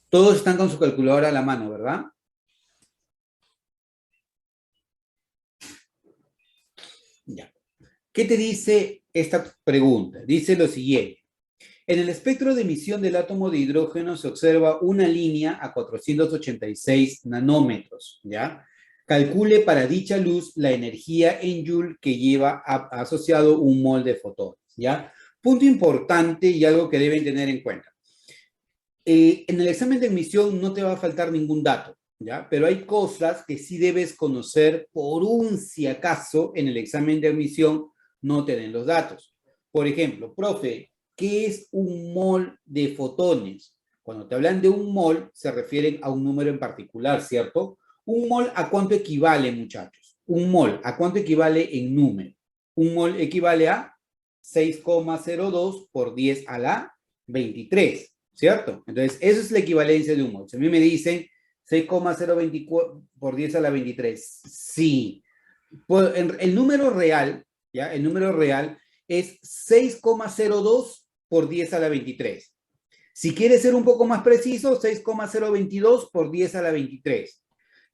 Todos están con su calculadora a la mano, ¿verdad? Ya. ¿Qué te dice esta pregunta? Dice lo siguiente. En el espectro de emisión del átomo de hidrógeno se observa una línea a 486 nanómetros, ¿ya? Calcule para dicha luz la energía en Joule que lleva asociado un mol de fotones, ¿ya? Punto importante y algo que deben tener en cuenta. En el examen de admisión no te va a faltar ningún dato, ¿ya? Pero hay cosas que sí debes conocer por un si acaso en el examen de admisión no te den los datos. Por ejemplo, profe, ¿qué es un mol de fotones? Cuando te hablan de un mol, se refieren a un número en particular, ¿cierto? ¿Un mol a cuánto equivale, muchachos? Un mol, ¿a cuánto equivale en número? Un mol equivale a 6,02 por 10 a la 23. ¿Cierto? Entonces, eso es la equivalencia de un mol. Si a mí me dicen 6,024 por 10 a la 23, sí. Pues el número real, ¿ya? El número real es 6,02 por 10 a la 23. Si quieres ser un poco más preciso, 6,022 por 10 a la 23.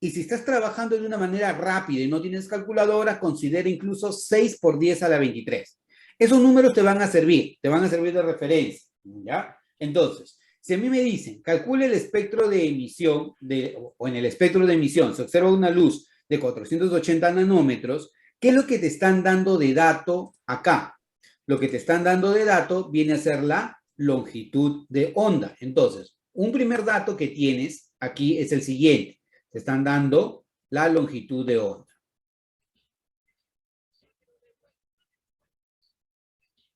Y si estás trabajando de una manera rápida y no tienes calculadora, considera incluso 6 por 10 a la 23. Esos números te van a servir de referencia, ¿ya? Entonces, si a mí me dicen, calcule el espectro de emisión, o en el espectro de emisión se observa una luz de 480 nanómetros, ¿qué es lo que te están dando de dato acá? Lo que te están dando de dato viene a ser la longitud de onda. Entonces, un primer dato que tienes aquí es el siguiente. Te están dando la longitud de onda.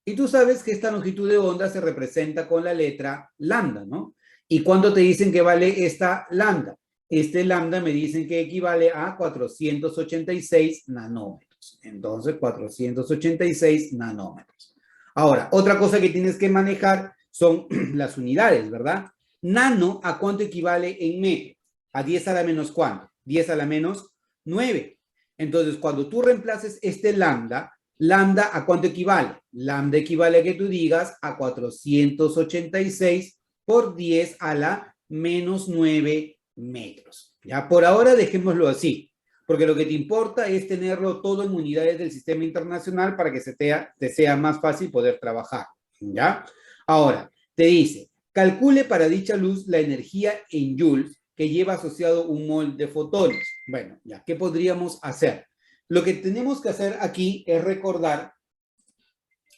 Y tú sabes que esta longitud de onda se representa con la letra lambda, ¿no? ¿Y cuánto te dicen que vale esta lambda? Este lambda me dicen que equivale a 486 nanómetros. Entonces, 486 nanómetros. Ahora, otra cosa que tienes que manejar son las unidades, ¿verdad? Nano, ¿a cuánto equivale en metro? ¿A 10 a la menos cuánto? 10 a la menos 9. Entonces, cuando tú reemplaces este lambda, ¿lambda a cuánto equivale? Lambda equivale a que tú digas a 486 por 10 a la menos 9 metros. Ya, por ahora dejémoslo así, porque lo que te importa es tenerlo todo en unidades del sistema internacional para que te sea más fácil poder trabajar. ¿Ya? Ahora, te dice, calcule para dicha luz la energía en joules que lleva asociado un mol de fotones. Bueno, ya, ¿qué podríamos hacer? Lo que tenemos que hacer aquí es recordar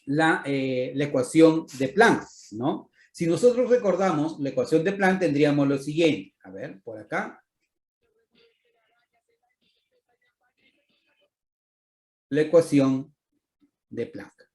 la ecuación de Planck, ¿no? Si nosotros recordamos la ecuación de Planck, tendríamos lo siguiente. A ver, por acá. La ecuación de Planck,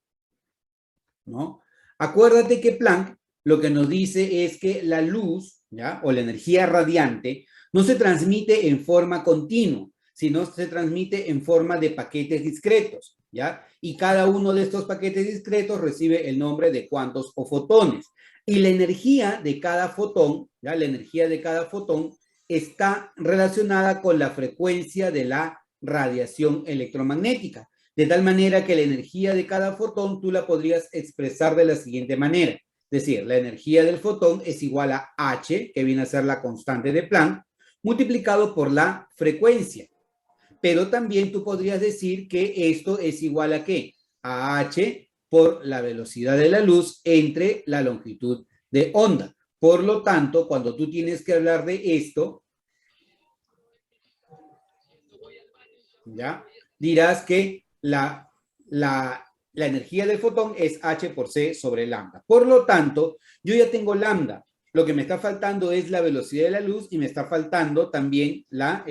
¿no? Acuérdate que Planck lo que nos dice es que la luz, ¿ya? O la energía radiante no se transmite en forma continua, sino se transmite en forma de paquetes discretos, ¿ya? Y cada uno de estos paquetes discretos recibe el nombre de cuantos o fotones. Y la energía de cada fotón, ¿ya? La energía de cada fotón está relacionada con la frecuencia de la radiación electromagnética. De tal manera que la energía de cada fotón tú la podrías expresar de la siguiente manera. Es decir, la energía del fotón es igual a H, que viene a ser la constante de Planck, multiplicado por la frecuencia. Pero también tú podrías decir que esto es igual a ¿qué? A H por la velocidad de la luz entre la longitud de onda. Por lo tanto, cuando tú tienes que hablar de esto, ¿ya? Dirás que la energía del fotón es H por C sobre lambda. Por lo tanto, yo ya tengo lambda. Lo que me está faltando es la velocidad de la luz y me está faltando también la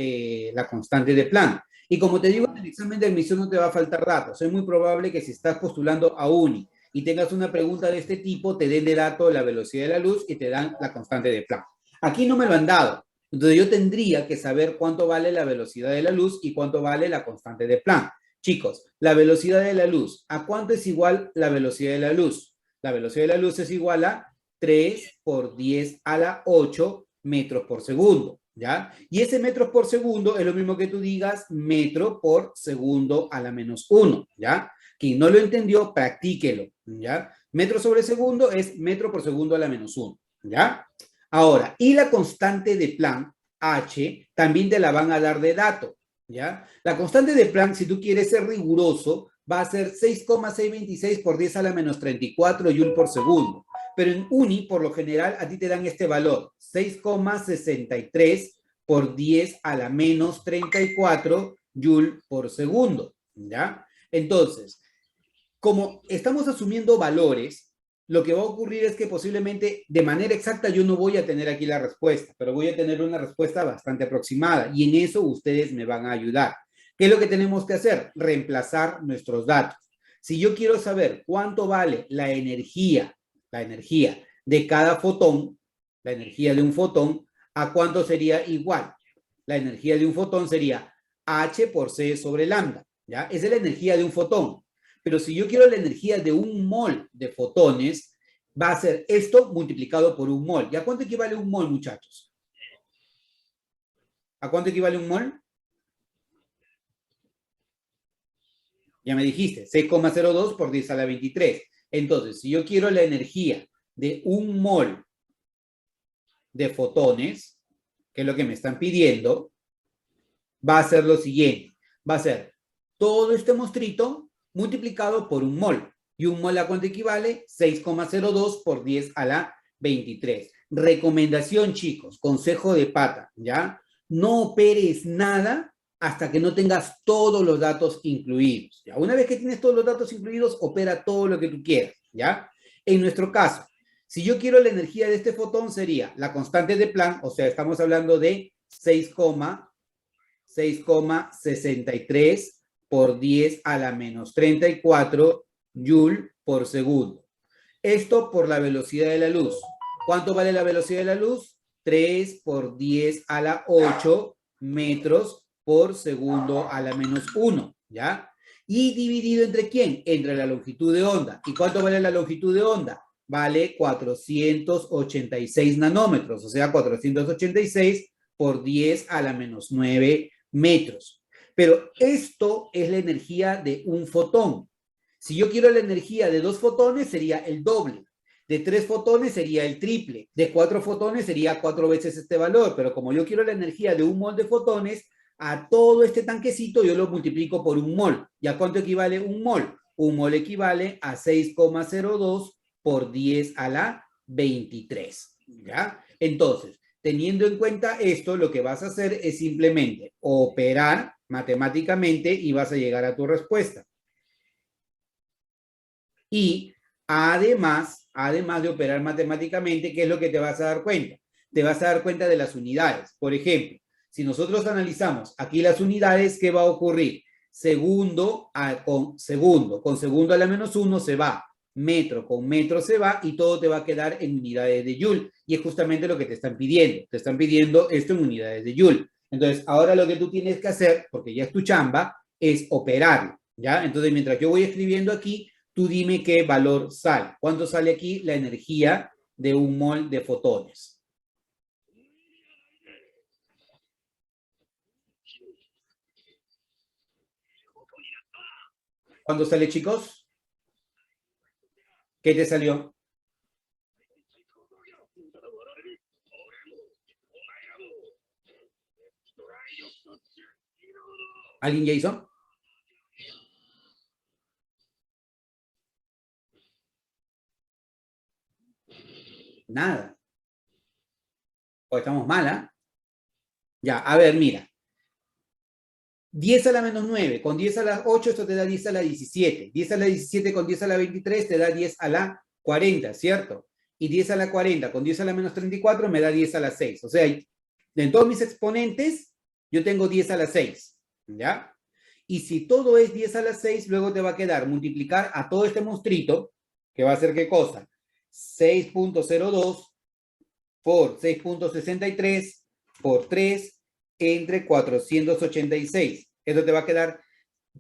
constante de Planck. Y como te digo, en el examen de admisión no te va a faltar datos. Es muy probable que si estás postulando a UNI y tengas una pregunta de este tipo, te den de dato la velocidad de la luz y te dan la constante de Planck. Aquí no me lo han dado. Entonces yo tendría que saber cuánto vale la velocidad de la luz y cuánto vale la constante de Planck. Chicos, la velocidad de la luz, ¿a cuánto es igual la velocidad de la luz? La velocidad de la luz es igual a 3 por 10 a la 8 metros por segundo, ¿ya? Y ese metros por segundo es lo mismo que tú digas metro por segundo a la menos 1, ¿ya? Quien no lo entendió, practíquelo, ¿ya? Metro sobre segundo es metro por segundo a la menos 1, ¿ya? Ahora, y la constante de Planck, H, también te la van a dar de dato, ¿ya? La constante de Planck, si tú quieres ser riguroso, va a ser 6,626 por 10 a la menos 34 Joule por segundo. Pero en uni, por lo general, a ti te dan este valor, 6,63 por 10 a la menos 34 Joule por segundo, ¿ya? Entonces, como estamos asumiendo valores, lo que va a ocurrir es que posiblemente de manera exacta yo no voy a tener aquí la respuesta, pero voy a tener una respuesta bastante aproximada y en eso ustedes me van a ayudar. ¿Qué es lo que tenemos que hacer? Reemplazar nuestros datos. Si yo quiero saber cuánto vale la energía de cada fotón, la energía de un fotón, ¿a cuánto sería igual? La energía de un fotón sería H por C sobre lambda, ¿ya? Esa es la energía de un fotón. Pero si yo quiero la energía de un mol de fotones, va a ser esto multiplicado por un mol. ¿Y a cuánto equivale un mol, muchachos? ¿A cuánto equivale un mol? Ya me dijiste, 6,02 por 10 a la 23. Entonces, si yo quiero la energía de un mol de fotones, que es lo que me están pidiendo, va a ser lo siguiente. Va a ser todo este mostrito multiplicado por un mol. ¿Y un mol a cuánto equivale? 6,02 por 10 a la 23. Recomendación, chicos, consejo de pata, ¿ya? No operes nada hasta que no tengas todos los datos incluidos, ¿ya? Una vez que tienes todos los datos incluidos, opera todo lo que tú quieras, ¿ya? En nuestro caso, si yo quiero la energía de este fotón, sería la constante de Planck, o sea, estamos hablando de 6,63 por 10 a la menos 34 Joule por segundo. Esto por la velocidad de la luz. ¿Cuánto vale la velocidad de la luz? 3 por 10 a la 8 metros por segundo a la menos 1, ¿ya? Y dividido entre quién? Entre la longitud de onda. ¿Y cuánto vale la longitud de onda? Vale 486 nanómetros, o sea, 486 por 10 a la menos 9 metros. Pero esto es la energía de un fotón. Si yo quiero la energía de 2 fotones, sería el doble. De 3 fotones sería el triple. De 4 fotones sería 4 veces este valor. Pero como yo quiero la energía de un mol de fotones, a todo este tanquecito yo lo multiplico por un mol. ¿Y a cuánto equivale un mol? Un mol equivale a 6,02 por 10 a la 23. ¿Ya? Entonces, teniendo en cuenta esto, lo que vas a hacer es simplemente operar matemáticamente y vas a llegar a tu respuesta. Y además de operar matemáticamente, ¿qué es lo que te vas a dar cuenta? Te vas a dar cuenta de las unidades. Por ejemplo, si nosotros analizamos aquí las unidades, ¿qué va a ocurrir? Segundo con segundo a la menos 1 se va. Metro con metro se va y todo te va a quedar en unidades de Joule. Y es justamente lo que te están pidiendo. Te están pidiendo esto en unidades de Joule. Entonces, ahora lo que tú tienes que hacer, porque ya es tu chamba, es operarlo, ¿ya? Entonces, mientras yo voy escribiendo aquí, tú dime qué valor sale. ¿Cuánto sale aquí la energía de un mol de fotones? ¿Cuánto sale, chicos? ¿Qué te salió? ¿Alguien ya hizo? Nada. O estamos mal, ¿ah? Ya, a ver, mira. 10 a la menos 9, con 10 a la 8, esto te da 10 a la 17. 10 a la 17 con 10 a la 23 te da 10 a la 40, ¿cierto? Y 10 a la 40 con 10 a la menos 34 me da 10 a la 6. O sea, en todos mis exponentes, yo tengo 10 a la 6, ¿ya? Y si todo es 10 a la 6, luego te va a quedar multiplicar a todo este monstruito, que va a ser ¿qué cosa? 6,02 por 6,63 por 3 entre 486. Esto te va a quedar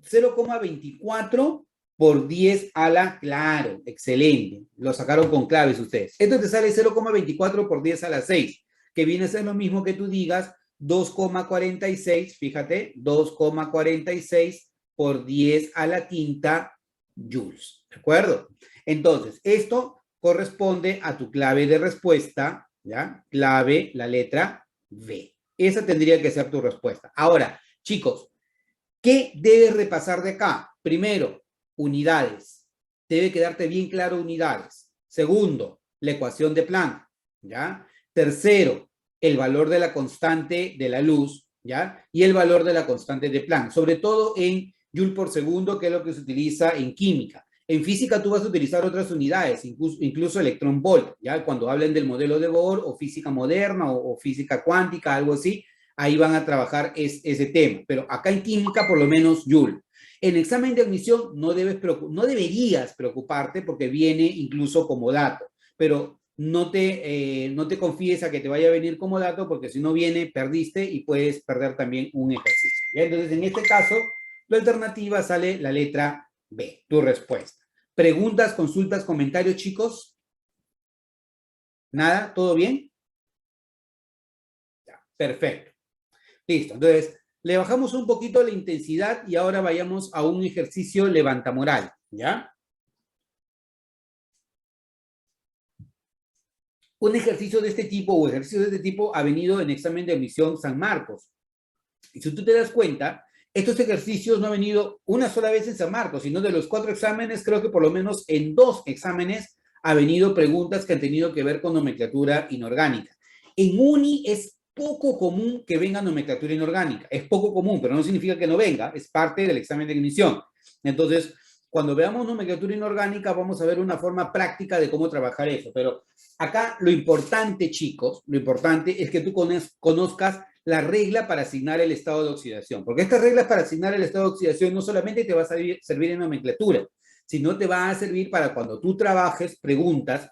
0,24 por 10 a la, claro, excelente. Lo sacaron con claves ustedes. Esto te sale 0,24 por 10 a la 6, que viene a ser lo mismo que tú digas 2,46, fíjate, 2,46 por 10 a la quinta joules, ¿de acuerdo? Entonces, esto corresponde a tu clave de respuesta ¿ya? Clave, la letra B. Esa tendría que ser tu respuesta. Ahora, chicos, ¿qué debes repasar de acá? Primero, unidades. Debe quedarte bien claro unidades. Segundo, la ecuación de Planck, ¿ya? Tercero, el valor de la constante de la luz, ¿ya? Y el valor de la constante de Planck, sobre todo en Joule por segundo, que es lo que se utiliza en química. En física tú vas a utilizar otras unidades, incluso electrón volt, ¿ya? Cuando hablen del modelo de Bohr o física moderna o física cuántica, algo así, ahí van a trabajar ese tema. Pero acá en química, por lo menos, Joule. En examen de admisión no deberías preocuparte porque viene incluso como dato, pero no te confíes a que te vaya a venir como dato porque si no viene, perdiste y puedes perder también un ejercicio. ¿Ya? Entonces, en este caso, la alternativa sale la letra B, tu respuesta. ¿Preguntas, consultas, comentarios, chicos? ¿Nada? ¿Todo bien? Ya, perfecto. Listo. Entonces, le bajamos un poquito la intensidad y ahora vayamos a un ejercicio levantamoral, ¿ya? Un ejercicio de este tipo o ejercicio de este tipo ha venido en examen de admisión San Marcos. Y si tú te das cuenta, estos ejercicios no han venido una sola vez en San Marcos, sino de los 4 exámenes, creo que por lo menos en 2 exámenes ha venido preguntas que han tenido que ver con nomenclatura inorgánica. En Uni es poco común que venga nomenclatura inorgánica. Es poco común, pero no significa que no venga, es parte del examen de admisión. Entonces, cuando veamos nomenclatura inorgánica, vamos a ver una forma práctica de cómo trabajar eso. Pero acá lo importante, chicos, lo importante es que tú conozcas la regla para asignar el estado de oxidación. Porque estas reglas para asignar el estado de oxidación no solamente te va a servir en nomenclatura, sino te va a servir para cuando tú trabajes preguntas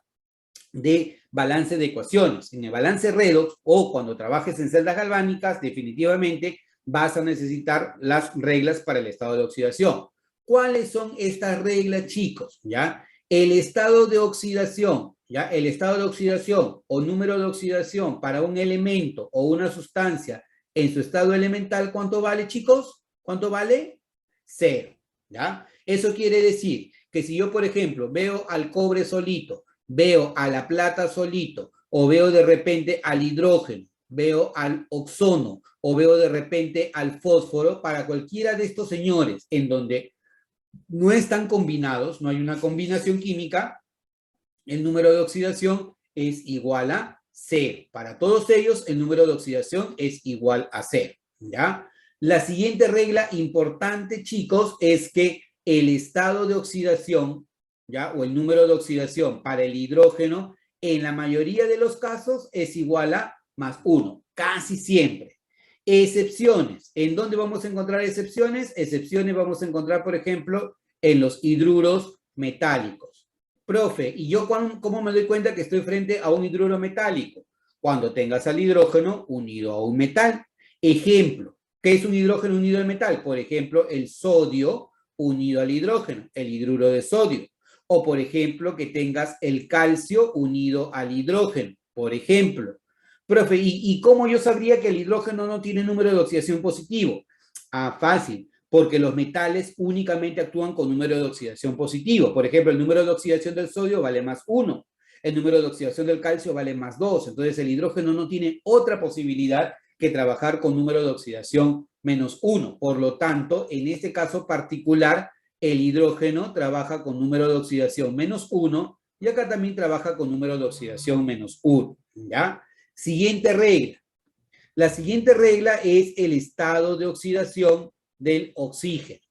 de balance de ecuaciones. En el balance redox o cuando trabajes en celdas galvánicas, definitivamente vas a necesitar las reglas para el estado de oxidación. ¿Cuáles son estas reglas, chicos? ¿Ya? El estado de oxidación, ¿ya? El estado de oxidación o número de oxidación para un elemento o una sustancia en su estado elemental, ¿cuánto vale, chicos? ¿Cuánto vale? 0, ¿ya? Eso quiere decir que si yo, por ejemplo, veo al cobre solito, veo a la plata solito, o veo de repente al hidrógeno, veo al ozono, o veo de repente al fósforo, para cualquiera de estos señores en donde no están combinados, no hay una combinación química, el número de oxidación es igual a 0. Para todos ellos, el número de oxidación es igual a 0, ¿ya? La siguiente regla importante, chicos, es que el estado de oxidación, ¿ya? O el número de oxidación para el hidrógeno, en la mayoría de los casos es igual a +1, casi siempre. Excepciones. ¿En dónde vamos a encontrar excepciones? Excepciones vamos a encontrar, por ejemplo, en los hidruros metálicos. Profe, ¿y yo cómo me doy cuenta que estoy frente a un hidruro metálico? Cuando tengas al hidrógeno unido a un metal. Ejemplo, ¿qué es un hidrógeno unido al metal? Por ejemplo, el sodio unido al hidrógeno, el hidruro de sodio. O, por ejemplo, que tengas el calcio unido al hidrógeno, por ejemplo. Profe, ¿y cómo yo sabría que el hidrógeno no tiene número de oxidación positivo? Ah, fácil, porque los metales únicamente actúan con número de oxidación positivo. Por ejemplo, el número de oxidación del sodio vale +1, el número de oxidación del calcio vale +2, entonces el hidrógeno no tiene otra posibilidad que trabajar con número de oxidación -1. Por lo tanto, en este caso particular, el hidrógeno trabaja con número de oxidación -1 y acá también trabaja con número de oxidación -1, ¿ya? Siguiente regla. La siguiente regla es el estado de oxidación del oxígeno.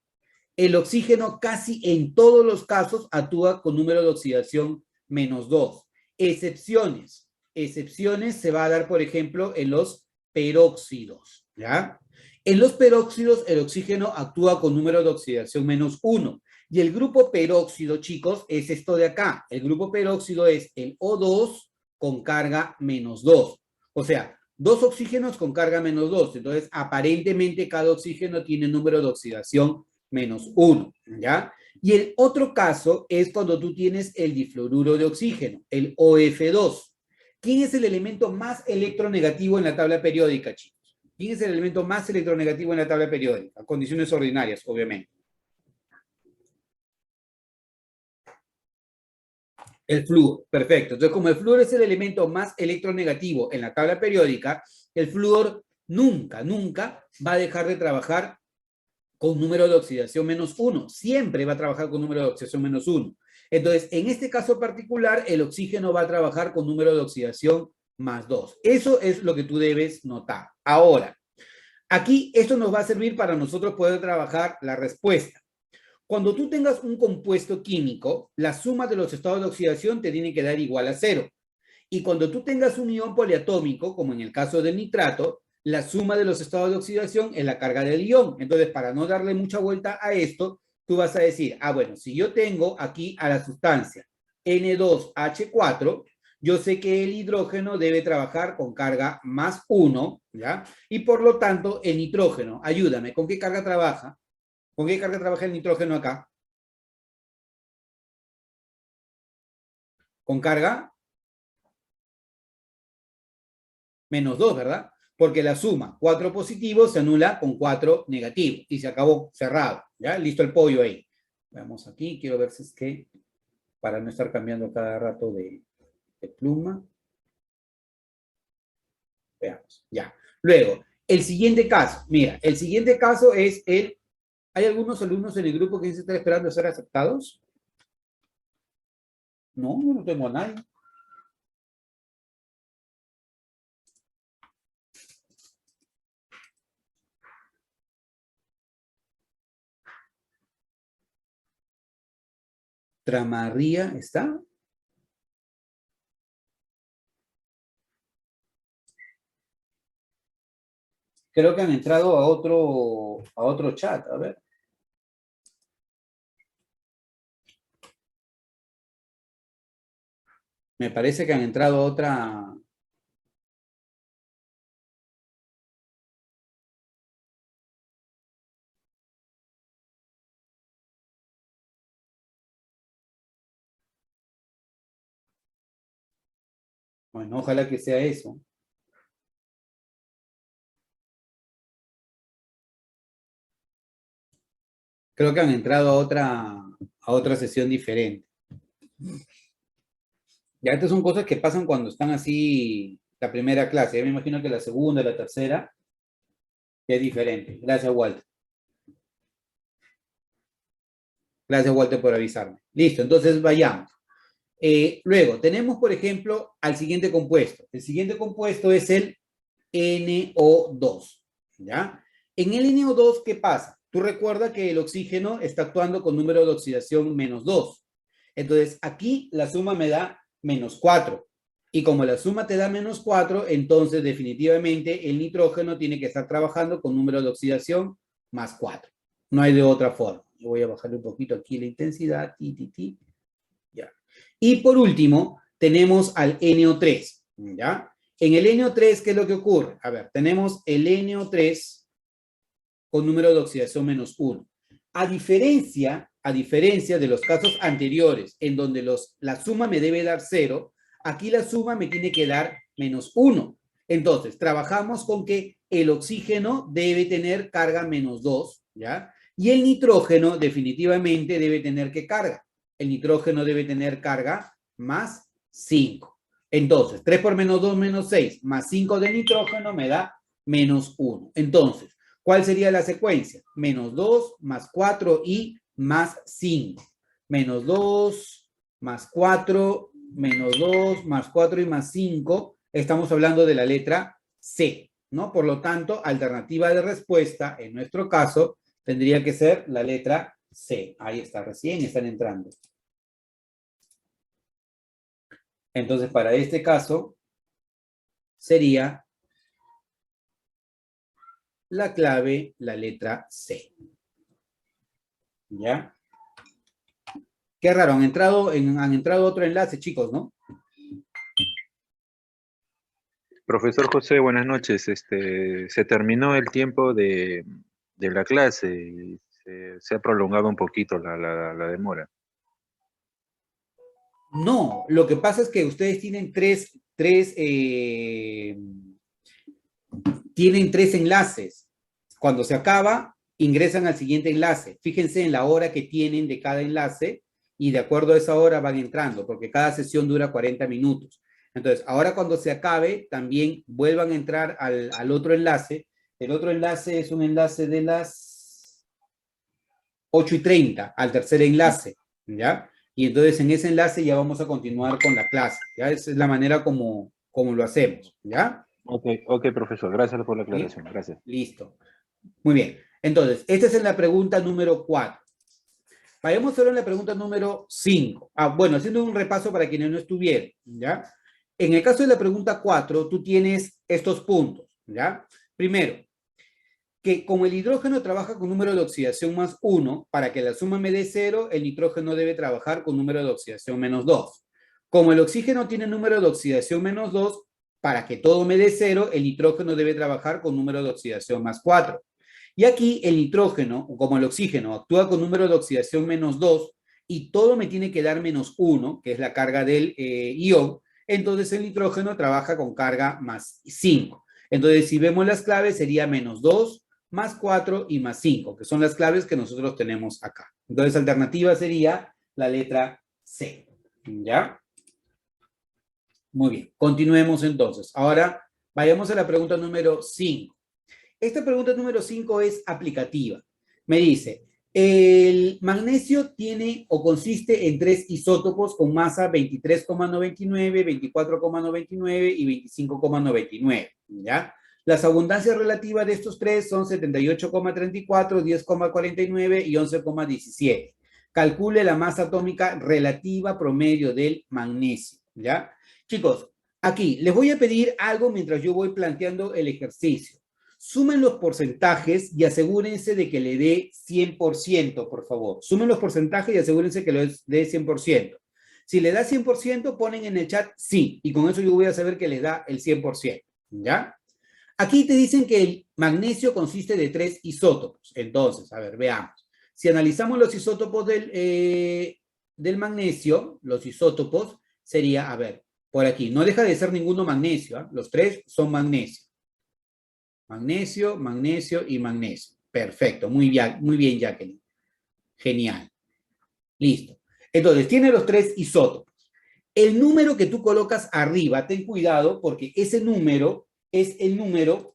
El oxígeno casi en todos los casos actúa con número de oxidación -2. Excepciones. Excepciones se va a dar, por ejemplo, en los peróxidos, ¿ya? En los peróxidos el oxígeno actúa con número de oxidación -1. Y el grupo peróxido, chicos, es esto de acá. El grupo peróxido es el O2 con carga -2. O sea, 2 oxígenos con carga -2. Entonces, aparentemente cada oxígeno tiene número de oxidación -1, ¿ya? Y el otro caso es cuando tú tienes el difluoruro de oxígeno, el OF2. ¿Quién es el elemento más electronegativo en la tabla periódica, chicos? ¿Quién es el elemento más electronegativo en la tabla periódica? Condiciones ordinarias, obviamente. El flúor, perfecto. Entonces, como el flúor es el elemento más electronegativo en la tabla periódica, el flúor nunca, nunca va a dejar de trabajar con número de oxidación -1. Siempre va a trabajar con número de oxidación -1. Entonces, en este caso particular, el oxígeno va a trabajar con número de oxidación +2. Eso es lo que tú debes notar. Ahora, aquí esto nos va a servir para nosotros poder trabajar la respuesta. Cuando tú tengas un compuesto químico, la suma de los estados de oxidación te tiene que dar igual a 0. Y cuando tú tengas un ion poliatómico, como en el caso del nitrato, la suma de los estados de oxidación es la carga del ion. Entonces, para no darle mucha vuelta a esto, tú vas a decir, bueno, si yo tengo aquí a la sustancia N2H4, yo sé que el hidrógeno debe trabajar con carga +1, ¿ya? Y por lo tanto, el nitrógeno, ayúdame, ¿con qué carga trabaja? ¿Con qué carga trabaja el nitrógeno acá? ¿Con carga? -2, ¿verdad? Porque la suma 4 positivos se anula con 4 negativos y se acabó, cerrado, ¿ya? Listo el pollo ahí. Veamos aquí, quiero ver si es que, para no estar cambiando cada rato de pluma. Veamos, ya. Luego, el siguiente caso, mira, el siguiente caso es el... ¿Hay algunos alumnos en el grupo que se están esperando a ser aceptados? No, yo no tengo a nadie. Tramarría, ¿está? Creo que han entrado a otro chat, a ver. Me parece que han entrado a otra... Bueno, ojalá que sea eso. Creo que han entrado a otra sesión diferente. Ya, estas son cosas que pasan cuando están así la primera clase. Ya me imagino que la segunda, la tercera, ya es diferente. Gracias, Walter. Gracias, Walter, por avisarme. Listo, entonces vayamos. Luego, tenemos, por ejemplo, al siguiente compuesto. El siguiente compuesto es el NO2, ¿ya? En el NO2, ¿qué pasa? Tú recuerdas que el oxígeno está actuando con número de oxidación -2. Entonces, aquí la suma me da -4. Y como la suma te da -4, entonces definitivamente el nitrógeno tiene que estar trabajando con número de oxidación +4. No hay de otra forma. Yo voy a bajarle un poquito aquí la intensidad. Ya. Y por último, tenemos al NO3, ¿ya? En el NO3, ¿qué es lo que ocurre? A ver, tenemos el NO3 con número de oxidación -1. A diferencia de los casos anteriores, en donde la suma me debe dar 0, aquí la suma me tiene que dar -1. Entonces, trabajamos con que el oxígeno debe tener carga -2, ¿ya? Y el nitrógeno definitivamente debe tener ¿qué carga? El nitrógeno debe tener carga +5. Entonces, 3 por -2, -6, más 5 de nitrógeno me da -1. Entonces, ¿cuál sería la secuencia? -2, +4 y +5. -2, +4, -2, +4 y +5. Estamos hablando de la letra C, ¿no? Por lo tanto, alternativa de respuesta, en nuestro caso, tendría que ser la letra C. Ahí está, recién están entrando. Entonces, para este caso, sería la clave, la letra C. ¿Ya? Qué raro, han entrado otro enlace, chicos, ¿no? Profesor José, buenas noches. Se terminó el tiempo de la clase y se ha prolongado un poquito la demora. No, lo que pasa es que ustedes tienen tienen tres enlaces. Cuando se acaba, ingresan al siguiente enlace. Fíjense en la hora que tienen de cada enlace y de acuerdo a esa hora van entrando, porque cada sesión dura 40 minutos. Entonces, ahora cuando se acabe, también vuelvan a entrar al otro enlace. El otro enlace es un enlace de las 8:30, al tercer enlace, ¿ya? Y entonces en ese enlace ya vamos a continuar con la clase, ¿ya? Esa es la manera como lo hacemos, ¿ya? Ok, profesor, gracias por la ¿Sí? aclaración, gracias. Listo. Muy bien. Entonces, esta es la pregunta número 4. Vayamos ahora a la pregunta número 5. Bueno, haciendo un repaso para quienes no estuvieron, ¿ya? En el caso de la pregunta 4, tú tienes estos puntos, ¿ya? Primero, que como el hidrógeno trabaja con número de oxidación más 1, para que la suma me dé 0, el nitrógeno debe trabajar con número de oxidación menos 2. Como el oxígeno tiene número de oxidación menos 2, para que todo me dé 0, el nitrógeno debe trabajar con número de oxidación más 4. Y aquí el nitrógeno, como el oxígeno, actúa con número de oxidación menos 2 y todo me tiene que dar menos 1, que es la carga del ion, entonces el nitrógeno trabaja con carga más 5. Entonces, si vemos las claves, sería menos 2, más 4 y más 5, que son las claves que nosotros tenemos acá. Entonces, alternativa sería la letra C. ¿Ya? Muy bien, continuemos entonces. Ahora, vayamos a la pregunta número 5. Esta pregunta número 5 es aplicativa. Me dice, el magnesio tiene o consiste en 3 isótopos con masa 23,99, 24,99 y 25,99, ¿ya? Las abundancias relativas de estos tres son 78,34, 10,49 y 11,17. Calcule la masa atómica relativa promedio del magnesio, ¿ya? Chicos, aquí les voy a pedir algo mientras yo voy planteando el ejercicio. Sumen los porcentajes y asegúrense de que le dé 100%, por favor. Sumen los porcentajes y asegúrense que le dé 100%. Si le da 100%, ponen en el chat sí, y con eso yo voy a saber que les da el 100%, ¿ya? Aquí te dicen que el magnesio consiste de 3 isótopos. Entonces, a ver, veamos. Si analizamos los isótopos del magnesio, los isótopos sería, a ver, por aquí, no deja de ser ninguno magnesio, ¿eh? Los 3 son magnesio. Magnesio, magnesio y magnesio. Perfecto, muy bien, Jacqueline. Genial. Listo. Entonces, tiene los 3 isótopos. El número que tú colocas arriba, ten cuidado porque ese número es el número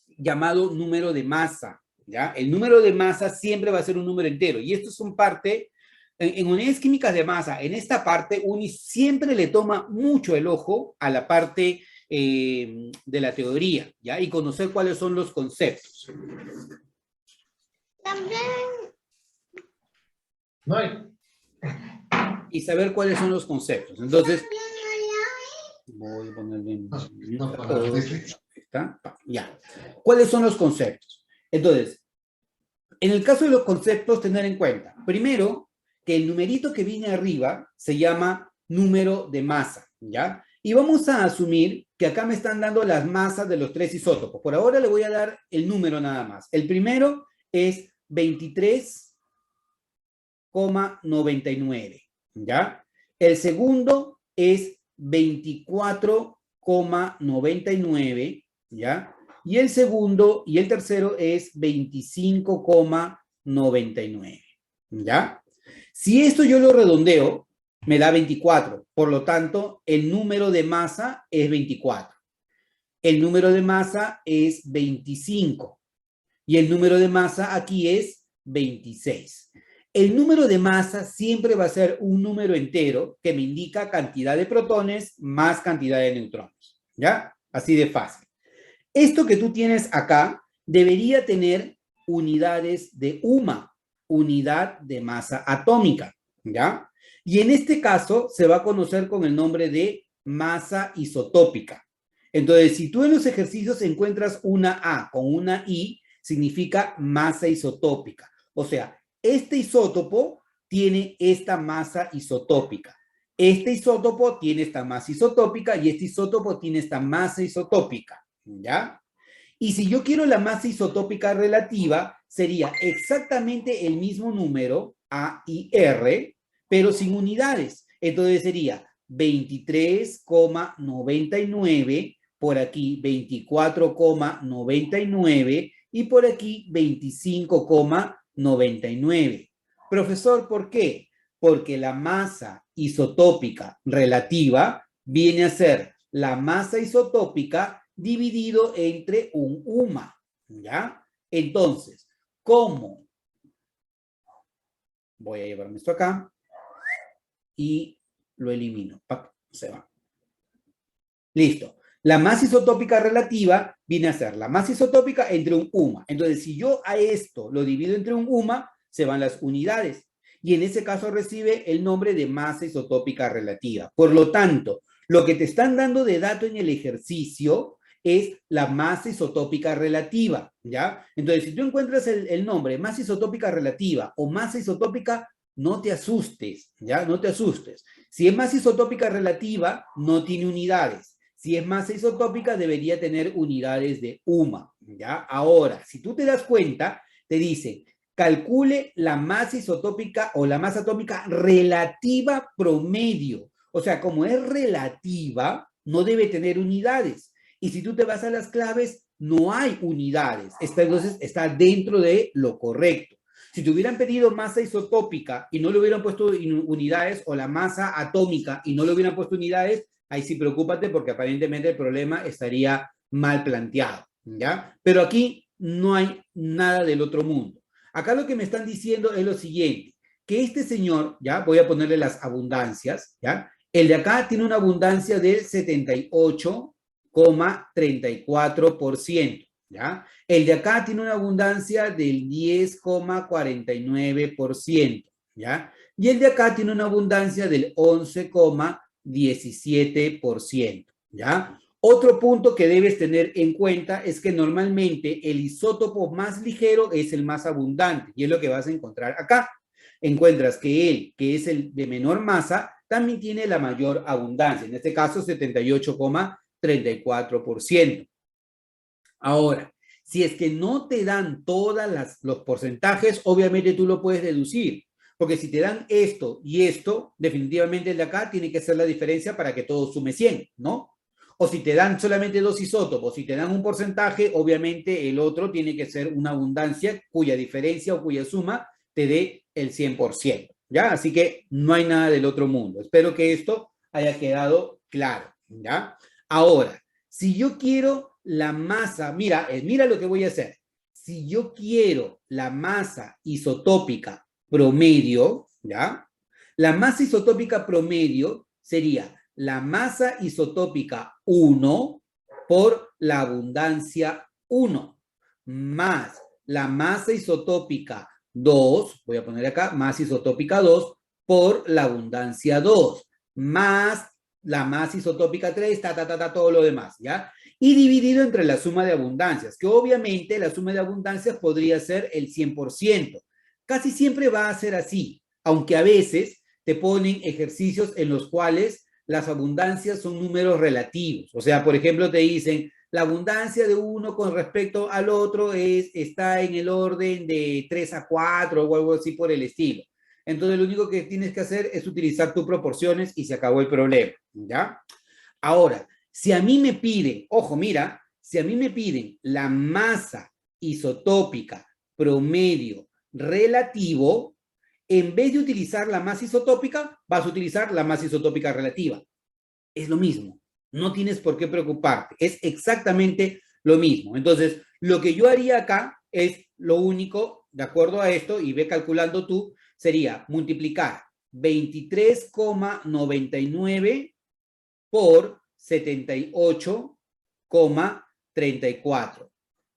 llamado número de masa, ¿ya? El número de masa siempre va a ser un número entero. Y esto es un parte, en unidades químicas de masa, en esta parte, uno siempre le toma mucho el ojo a la parte de la teoría, ¿ya? Y conocer cuáles son los conceptos. También. No hay. Y saber cuáles son los conceptos. Entonces, voy a ponerle... ¿Está? Ya. ¿Cuáles son los conceptos? Entonces, en el caso de los conceptos, tener en cuenta, primero, que el numerito que viene arriba se llama número de masa, ¿ya? Y vamos a asumir que acá me están dando las masas de los 3 isótopos. Por ahora le voy a dar el número nada más. El primero es 23,99, ¿ya? El segundo es 24,99, ¿ya? Y el tercero es 25,99, ¿ya? Si esto yo lo redondeo, me da 24. Por lo tanto, el número de masa es 24. El número de masa es 25. Y el número de masa aquí es 26. El número de masa siempre va a ser un número entero que me indica cantidad de protones más cantidad de neutrones, ¿ya? Así de fácil. Esto que tú tienes acá debería tener unidades de UMA, unidad de masa atómica, ¿ya? Y en este caso se va a conocer con el nombre de masa isotópica. Entonces, si tú en los ejercicios encuentras una A con una I, significa masa isotópica. O sea, este isótopo tiene esta masa isotópica. Este isótopo tiene esta masa isotópica y este isótopo tiene esta masa isotópica, ¿ya? Y si yo quiero la masa isotópica relativa, sería exactamente el mismo número, A y R, pero sin unidades. Entonces sería 23,99, por aquí 24,99 y por aquí 25,99. Profesor, ¿por qué? Porque la masa isotópica relativa viene a ser la masa isotópica dividido entre un UMA, ¿ya? Entonces, ¿cómo? Voy a llevarme esto acá y lo elimino. Se va. Listo. La masa isotópica relativa viene a ser la masa isotópica entre un UMA. Entonces, si yo a esto lo divido entre un UMA, se van las unidades. Y en ese caso recibe el nombre de masa isotópica relativa. Por lo tanto, lo que te están dando de dato en el ejercicio es la masa isotópica relativa, ¿ya? Entonces, si tú encuentras el nombre masa isotópica relativa o masa isotópica, no te asustes, ¿ya? No te asustes. Si es masa isotópica relativa, no tiene unidades. Si es masa isotópica, debería tener unidades de UMA, ¿ya? Ahora, si tú te das cuenta, te dice, calcule la masa isotópica o la masa atómica relativa promedio. O sea, como es relativa, no debe tener unidades. Y si tú te vas a las claves, no hay unidades. Entonces, está dentro de lo correcto. Si te hubieran pedido masa isotópica y no le hubieran puesto unidades, o la masa atómica y no le hubieran puesto unidades, ahí sí preocúpate porque aparentemente el problema estaría mal planteado, ¿ya? Pero aquí no hay nada del otro mundo. Acá lo que me están diciendo es lo siguiente, que este señor, ¿ya? Voy a ponerle las abundancias, ¿ya? El de acá tiene una abundancia del 78,34%, ¿ya? El de acá tiene una abundancia del 10,49%, ¿ya? Y el de acá tiene una abundancia del 11,17%, ¿ya? Otro punto que debes tener en cuenta es que normalmente el isótopo más ligero es el más abundante, y es lo que vas a encontrar acá. Encuentras que él, que es el de menor masa, también tiene la mayor abundancia, en este caso 78,34%. Ahora, si es que no te dan todos los porcentajes, obviamente tú lo puedes deducir. Porque si te dan esto y esto, definitivamente el de acá tiene que ser la diferencia para que todo sume 100, ¿no? O si te dan solamente dos isótopos, si te dan un porcentaje, obviamente el otro tiene que ser una abundancia cuya diferencia o cuya suma te dé el 100%, ¿ya? Así que no hay nada del otro mundo. Espero que esto haya quedado claro, ¿ya? Ahora, si yo quiero la masa, mira lo que voy a hacer. Si yo quiero la masa isotópica promedio, ¿ya? La masa isotópica promedio sería la masa isotópica 1 por la abundancia 1 más la masa isotópica 2, voy a poner acá, masa isotópica 2 por la abundancia 2 más la masa isotópica 3, todo lo demás, ¿ya? Y dividido entre la suma de abundancias, que obviamente la suma de abundancias podría ser el 100%. Casi siempre va a ser así, aunque a veces te ponen ejercicios en los cuales las abundancias son números relativos. O sea, por ejemplo, te dicen, la abundancia de uno con respecto al otro está en el orden de 3 a 4 o algo así por el estilo. Entonces, lo único que tienes que hacer es utilizar tus proporciones y se acabó el problema, ¿ya? Ahora, si a mí me piden, ojo, mira, si a mí me piden la masa isotópica promedio relativo, en vez de utilizar la masa isotópica, vas a utilizar la masa isotópica relativa. Es lo mismo, no tienes por qué preocuparte, es exactamente lo mismo. Entonces, lo que yo haría acá es lo único, de acuerdo a esto, y ve calculando tú, sería multiplicar 23,99 por 78,34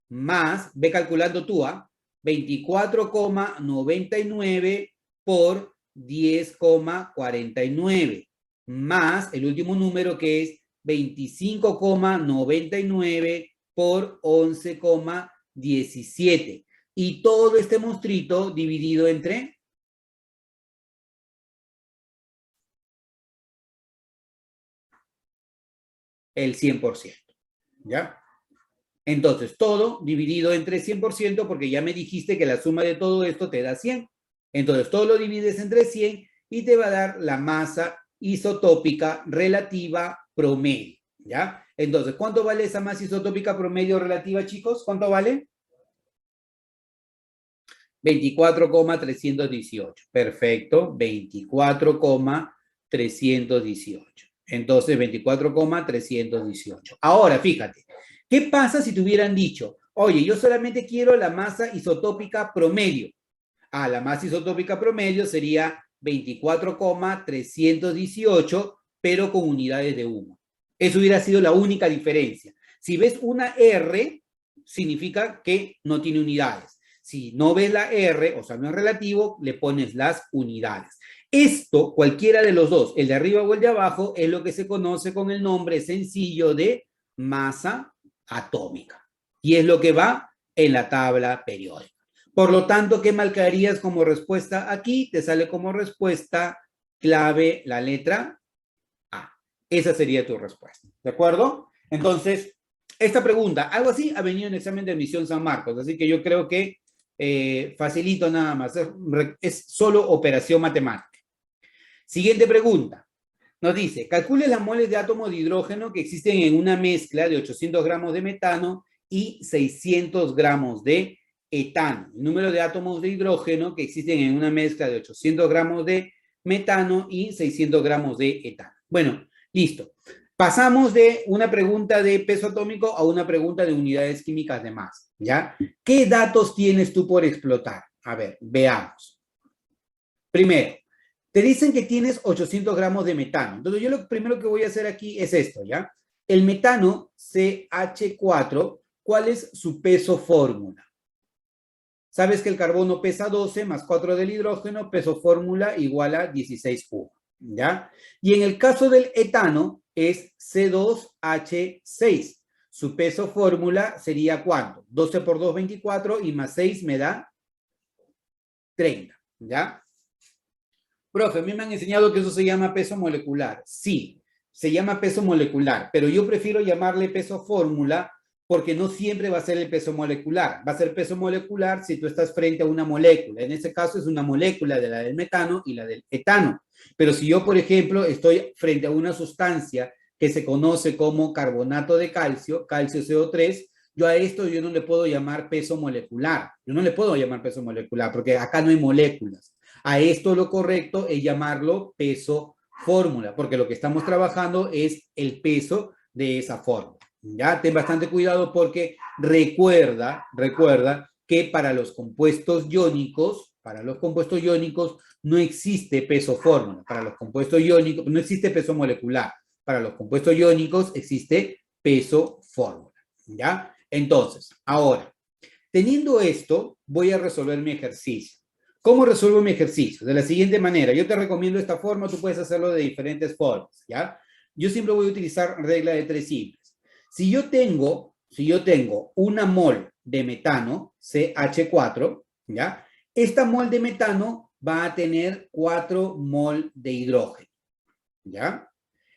más, ve calculando tú, 24,99 por 10,49 más el último número que es 25,99 por 11,17 y todo este monstruito dividido entre el 100%, ¿ya? Entonces, todo dividido entre 100% porque ya me dijiste que la suma de todo esto te da 100. Entonces, todo lo divides entre 100 y te va a dar la masa isotópica relativa promedio, ¿ya? Entonces, ¿cuánto vale esa masa isotópica promedio relativa, chicos? ¿Cuánto vale? 24,318. Perfecto, 24,318. Entonces, 24,318. Ahora, fíjate, ¿qué pasa si te hubieran dicho, oye, yo solamente quiero la masa isotópica promedio? Ah, la masa isotópica promedio sería 24,318, pero con unidades de humo. Eso hubiera sido la única diferencia. Si ves una R, significa que no tiene unidades. Si no ves la R, o sea, no es relativo, le pones las unidades. Esto, cualquiera de los dos, el de arriba o el de abajo, es lo que se conoce con el nombre sencillo de masa atómica. Y es lo que va en la tabla periódica. Por lo tanto, ¿qué marcarías como respuesta aquí? Te sale como respuesta clave la letra A. Esa sería tu respuesta. ¿De acuerdo? Entonces, esta pregunta, algo así, ha venido en examen de admisión San Marcos, así que yo creo que facilito nada más. Es solo operación matemática. Siguiente pregunta. Nos dice, calcule las moles de átomos de hidrógeno que existen en una mezcla de 800 gramos de metano y 600 gramos de etano. El número de átomos de hidrógeno que existen en una mezcla de 800 gramos de metano y 600 gramos de etano. Bueno, listo. Pasamos de una pregunta de peso atómico a una pregunta de unidades químicas de masa, ¿ya? ¿Qué datos tienes tú por explotar? A ver, veamos. Primero, te dicen que tienes 800 gramos de metano. Entonces, yo lo primero que voy a hacer aquí es esto, ¿ya? El metano CH4, ¿cuál es su peso fórmula? Sabes que el carbono pesa 12 más 4 del hidrógeno, peso fórmula igual a 16,1, ¿ya? Y en el caso del etano es C2H6. Su peso fórmula sería ¿cuánto? 12 por 2, 24 y más 6 me da 30, ¿ya? Profe, a mí me han enseñado que eso se llama peso molecular. Sí, se llama peso molecular, pero yo prefiero llamarle peso fórmula porque no siempre va a ser el peso molecular. Va a ser peso molecular si tú estás frente a una molécula. En este caso es una molécula de la del metano y la del etano. Pero si yo, por ejemplo, estoy frente a una sustancia que se conoce como carbonato de calcio, calcio CO3, yo a esto yo no le puedo llamar peso molecular. Yo no le puedo llamar peso molecular porque acá no hay moléculas. A esto lo correcto es llamarlo peso fórmula, porque lo que estamos trabajando es el peso de esa fórmula. Ya, ten bastante cuidado porque recuerda que para los compuestos iónicos no existe peso fórmula. Para los compuestos iónicos no existe peso molecular. Para los compuestos iónicos existe peso fórmula. ¿Ya? Entonces, ahora, teniendo esto, voy a resolver mi ejercicio. ¿Cómo resuelvo mi ejercicio? De la siguiente manera. Yo te recomiendo esta forma, tú puedes hacerlo de diferentes formas, ¿ya? Yo siempre voy a utilizar regla de 3 simples. Si yo tengo una mol de metano, CH4, ¿ya? Esta mol de metano va a tener 4 mol de hidrógeno, ¿ya?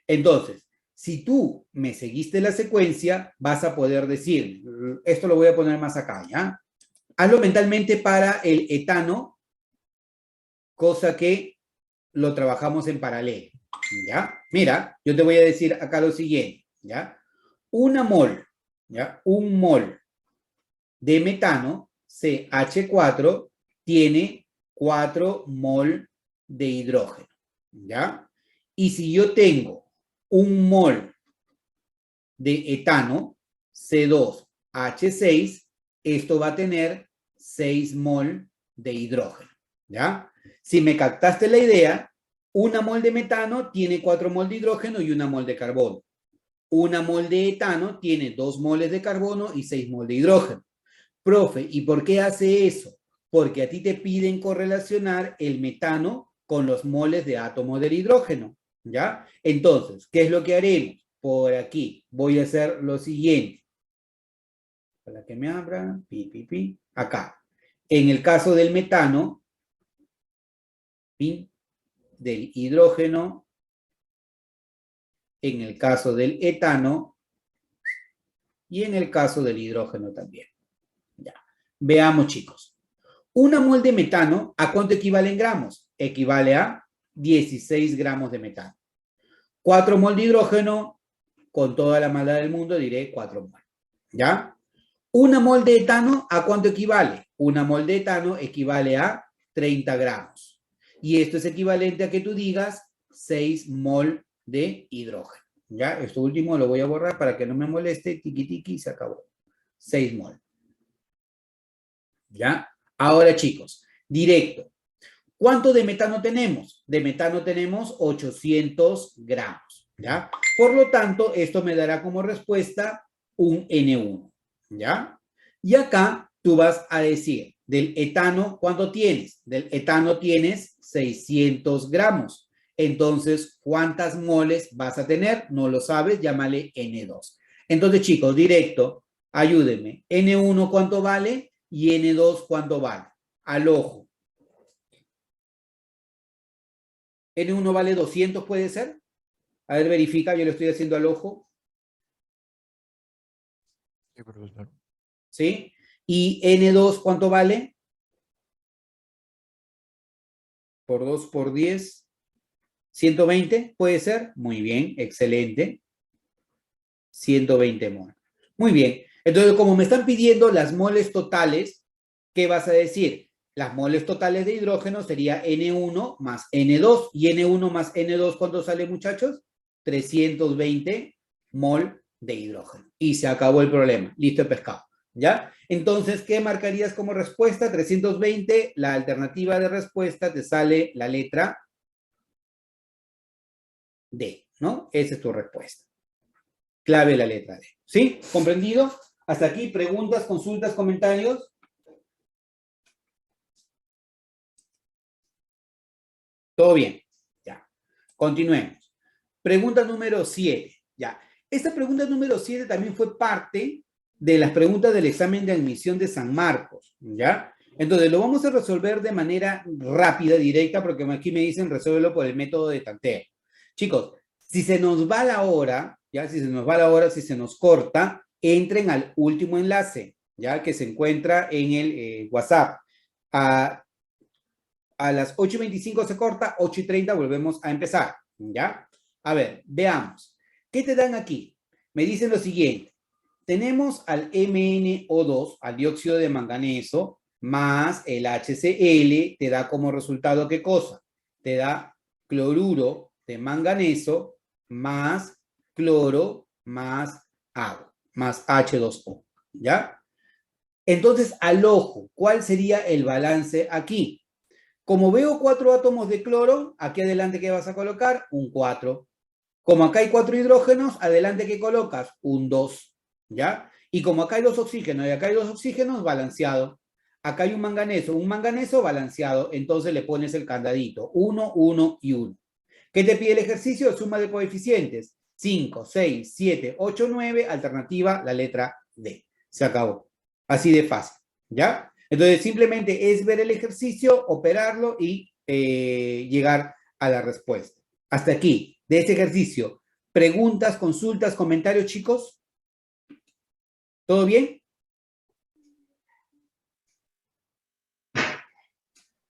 Entonces, si tú me seguiste la secuencia, vas a poder decir, esto lo voy a poner más acá, ¿ya? Hazlo mentalmente para el etano, cosa que lo trabajamos en paralelo, ¿ya? Mira, yo te voy a decir acá lo siguiente, ¿ya? Una mol, ¿ya? Un mol de metano, CH4, tiene 4 mol de hidrógeno, ¿ya? Y si yo tengo un mol de etano, C2H6, esto va a tener 6 mol de hidrógeno, ¿ya? Si me captaste la idea, una mol de metano tiene 4 mol de hidrógeno y una mol de carbono. Una mol de etano tiene 2 moles de carbono y 6 mol de hidrógeno. Profe, ¿y por qué hace eso? Porque a ti te piden correlacionar el metano con los moles de átomo del hidrógeno, ¿ya? Entonces, ¿qué es lo que haremos? Por aquí voy a hacer lo siguiente. Para que me abra, acá. En el caso del metano, del hidrógeno, en el caso del etano y en el caso del hidrógeno también. Ya. Veamos, chicos. Una mol de metano, ¿a cuánto equivale en gramos? Equivale a 16 gramos de metano. 4 mol de hidrógeno, con toda la maldad del mundo diré 4 mol. ¿Ya? Una mol de etano, ¿a cuánto equivale? Una mol de etano equivale a 30 gramos. Y esto es equivalente a que tú digas 6 mol de hidrógeno. ¿Ya? Esto último lo voy a borrar para que no me moleste. Tiki tiki, se acabó. 6 mol. ¿Ya? Ahora, chicos, directo. ¿Cuánto de metano tenemos? De metano tenemos 800 gramos. ¿Ya? Por lo tanto, esto me dará como respuesta un N1. ¿Ya? Y acá tú vas a decir, del etano, ¿cuánto tienes? Del etano tienes 600 gramos. Entonces, ¿cuántas moles vas a tener? No lo sabes, llámale N2. Entonces, chicos, directo, ayúdenme. N1, ¿cuánto vale? Y N2, ¿cuánto vale? Al ojo. N1 vale 200, ¿puede ser? A ver, verifica, yo lo estoy haciendo al ojo. Sí, profesor. ¿Sí? ¿Y N2 cuánto vale? Por 2 por 10. 120, ¿puede ser? Muy bien, excelente. 120 mol. Muy bien. Entonces, como me están pidiendo las moles totales, ¿qué vas a decir? Las moles totales de hidrógeno sería N1 más N2. ¿Y N1 más N2 cuánto sale, muchachos? 320 mol de hidrógeno. Y se acabó el problema. Listo el pescado. ¿Ya? Entonces, ¿qué marcarías como respuesta? 320. La alternativa de respuesta te sale la letra D, ¿no? Esa es tu respuesta. Clave la letra D. ¿Sí? ¿Comprendido? Hasta aquí, preguntas, consultas, comentarios. Todo bien. Ya. Continuemos. Pregunta número 7. Ya. Esta pregunta número 7 también fue parte de las preguntas del examen de admisión de San Marcos. ¿Ya? Entonces, lo vamos a resolver de manera rápida, directa, porque aquí me dicen resuélvelo por el método de tanteo. Chicos, si se nos va la hora, ya, si se nos va la hora, si se nos corta, entren al último enlace, ya, que se encuentra en el WhatsApp. A las 8:25 se corta, 8:30 volvemos a empezar, ¿ya? A ver, veamos. ¿Qué te dan aquí? Me dicen lo siguiente. Tenemos al MnO2, al dióxido de manganeso, más el HCl, te da como resultado, ¿qué cosa? Te da cloruro de manganeso más cloro más agua, más H2O, ¿ya? Entonces, al ojo, ¿cuál sería el balance aquí? Como veo 4 átomos de cloro, aquí adelante, ¿qué vas a colocar? Un 4. Como acá hay 4 hidrógenos, adelante, ¿qué colocas? Un 2, ¿ya? Y como acá hay 2 oxígenos y acá hay 2 oxígenos, balanceado. Acá hay un manganeso balanceado, entonces le pones el candadito, 1, 1 y 1. ¿Qué te pide el ejercicio? Suma de coeficientes, 5, 6, 7, 8, 9, alternativa, la letra D. Se acabó. Así de fácil, ¿ya? Entonces, simplemente es ver el ejercicio, operarlo y llegar a la respuesta. Hasta aquí, de este ejercicio. ¿Preguntas, consultas, comentarios, chicos? ¿Todo bien?